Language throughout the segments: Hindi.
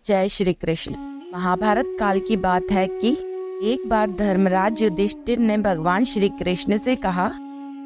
जय श्री कृष्ण। महाभारत काल की बात है कि एक बार धर्मराज युधिष्ठिर ने भगवान श्री कृष्ण से कहा,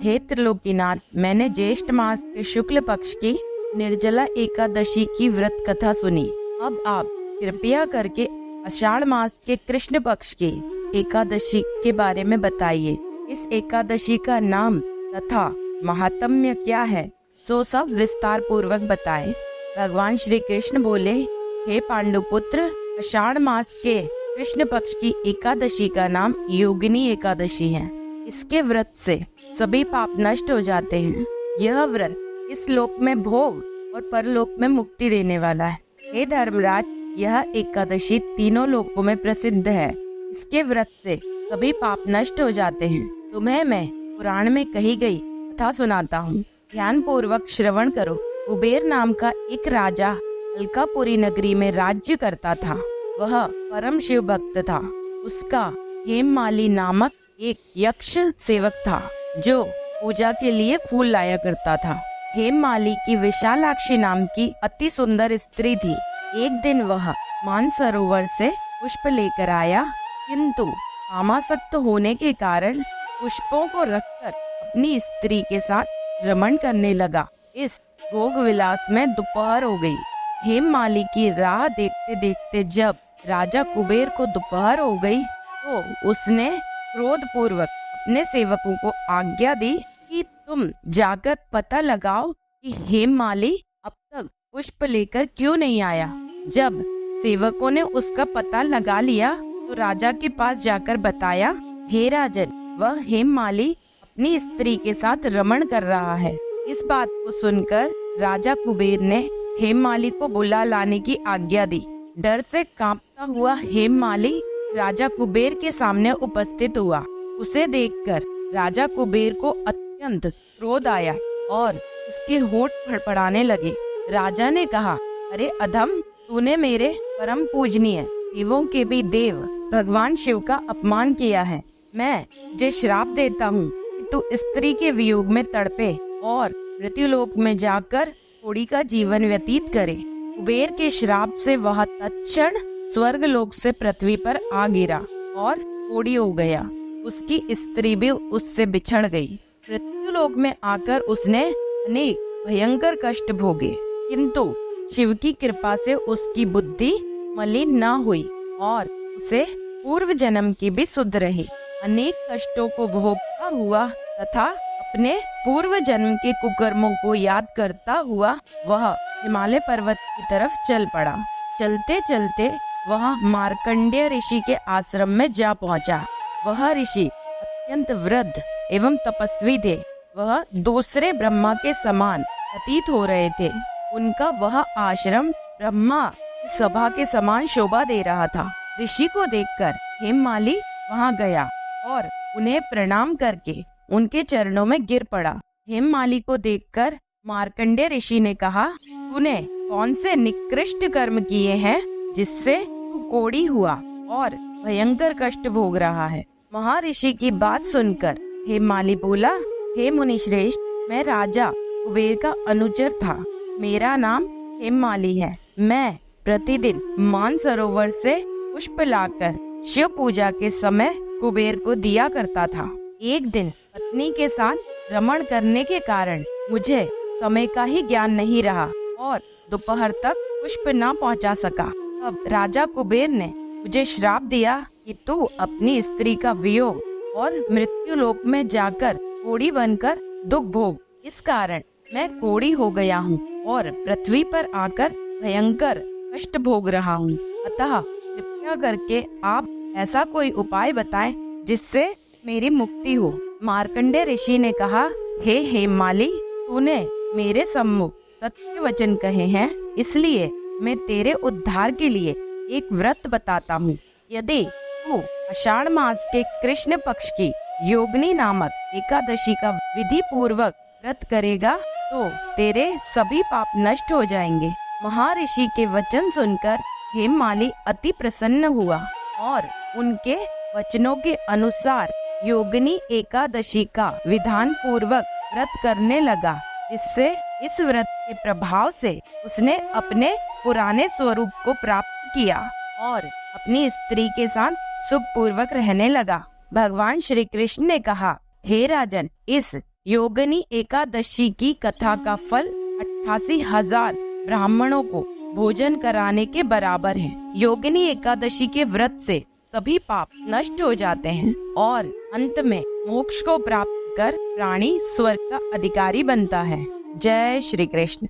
हे त्रिलोकीनाथ, मैंने ज्येष्ठ मास के शुक्ल पक्ष की निर्जला एकादशी की व्रत कथा सुनी। अब आप कृपया करके आषाढ़ मास के कृष्ण पक्ष की एकादशी के बारे में बताइए। इस एकादशी का नाम तथा महात्म्य क्या है, सो सब विस्तार पूर्वक बताएं। भगवान श्री कृष्ण बोले, हे पांडुपुत्र, आषाढ़ मास के कृष्ण पक्ष की एकादशी का नाम योगिनी एकादशी है। इसके व्रत से सभी पाप नष्ट हो जाते हैं। यह व्रत इस लोक में भोग और परलोक में मुक्ति देने वाला है। हे धर्मराज, यह एकादशी तीनों लोकों में प्रसिद्ध है। इसके व्रत से सभी पाप नष्ट हो जाते हैं। तुम्हें मैं पुराण में कही गई कथा सुनाता हूँ, ध्यान पूर्वक श्रवण करो। कुबेर नाम का एक राजा अलकापुरी नगरी में राज्य करता था। वह परम शिव भक्त था। उसका हेममाली नामक एक यक्ष सेवक था जो पूजा के लिए फूल लाया करता था। हेममाली की विशालाक्षी नाम की अति सुंदर स्त्री थी। एक दिन वह मानसरोवर से पुष्प लेकर आया, किंतु कामासक्त होने के कारण पुष्पों को रखकर अपनी स्त्री के साथ रमण करने लगा। इस भोग विलास में दोपहर हो गई। हेममाली की राह देखते देखते जब राजा कुबेर को दोपहर हो गई तो उसने क्रोध पूर्वक अपने सेवकों को आज्ञा दी कि तुम जाकर पता लगाओ कि हेममाली अब तक पुष्प लेकर क्यों नहीं आया। जब सेवकों ने उसका पता लगा लिया तो राजा के पास जाकर बताया, हे राजन, वह हेममाली अपनी स्त्री के साथ रमण कर रहा है। इस बात को सुनकर राजा कुबेर ने हेममाली को बुला लाने की आज्ञा दी। डर से कांपता हुआ हेममाली राजा कुबेर के सामने उपस्थित हुआ। उसे देखकर राजा कुबेर को अत्यंत क्रोध आया और उसके होंठ फड़फड़ाने लगे। राजा ने कहा, अरे अधम, तूने मेरे परम पूजनीय देवों के भी देव भगवान शिव का अपमान किया है। मैं तुझे श्राप देता हूँ कि तू स्त्री के वियोग में तड़पे और मृत्युलोक में जाकर कोड़ी का जीवन व्यतीत करे। कुबेर के श्राप से वह तत्क्षण स्वर्ग लोक से पृथ्वी पर आ गिरा और कोड़ी हो गया। उसकी स्त्री भी उससे बिछड़ गई। मृत्युलोक में आकर उसने अनेक भयंकर कष्ट भोगे, किंतु शिव की कृपा से उसकी बुद्धि मलिन न हुई और उसे पूर्व जन्म की भी सुध रही। अनेक कष्टों को भोगता हुआ तथा अपने पूर्व जन्म के कुकर्मों को याद करता हुआ वह हिमालय पर्वत की तरफ चल पड़ा। चलते चलते वह मार्कंडेय ऋषि के आश्रम में जा पहुंचा। वह ऋषि अत्यंत वृद्ध एवं तपस्वी थे। वह दूसरे ब्रह्मा के समान प्रतीत हो रहे थे। उनका वह आश्रम ब्रह्मा की सभा के समान शोभा दे रहा था। ऋषि को देखकर हेममाली वहां गया और उन्हें प्रणाम करके उनके चरणों में गिर पड़ा। हेममाली को देखकर मार्कंडेय ऋषि ने कहा, तूने कौन से निकृष्ट कर्म किए हैं जिससे तू कोढ़ी हुआ और भयंकर कष्ट भोग रहा है। महर्षि की बात सुनकर हेममाली बोला, हे मुनिश्रेष्ठ, मैं राजा कुबेर का अनुचर था। मेरा नाम हेममाली है। मैं प्रतिदिन मानसरोवर से पुष्प लाकर शिव पूजा के समय कुबेर को दिया करता था। एक दिन पत्नी के साथ रमण करने के कारण मुझे समय का ही ज्ञान नहीं रहा और दोपहर तक पुष्प न पहुंचा सका। अब राजा कुबेर ने मुझे श्राप दिया कि तू अपनी स्त्री का वियोग और मृत्यु लोक में जाकर कोढ़ी बनकर दुख भोग। इस कारण मैं कोढ़ी हो गया हूँ और पृथ्वी पर आकर भयंकर कष्ट भोग रहा हूँ। अतः कृपया करके आप ऐसा कोई उपाय बताएं जिससे मेरी मुक्ति हो। मार्कंडेय ऋषि ने कहा, हे हेममाली, तूने मेरे सम्मुख सत्य वचन कहे हैं, इसलिए मैं तेरे उद्धार के लिए एक व्रत बताता हूँ। यदि तू आषाढ़ मास के कृष्ण पक्ष की योगिनी नामक एकादशी का विधि पूर्वक व्रत करेगा तो तेरे सभी पाप नष्ट हो जाएंगे। महर्षि के वचन सुनकर हेममाली अति प्रसन्न हुआ और उनके वचनों के अनुसार योगिनी एकादशी का विधान पूर्वक व्रत करने लगा, जिससे इस व्रत के प्रभाव से उसने अपने पुराने स्वरूप को प्राप्त किया और अपनी स्त्री के साथ सुखपूर्वक रहने लगा। भगवान श्री कृष्ण ने कहा, हे राजन, इस योगिनी एकादशी की कथा का फल 88,000 ब्राह्मणों को भोजन कराने के बराबर है। योगिनी एकादशी के व्रत से सभी पाप नष्ट हो जाते हैं और अंत में मोक्ष को प्राप्त कर प्राणी स्वर्ग का अधिकारी बनता है। जय श्री कृष्ण।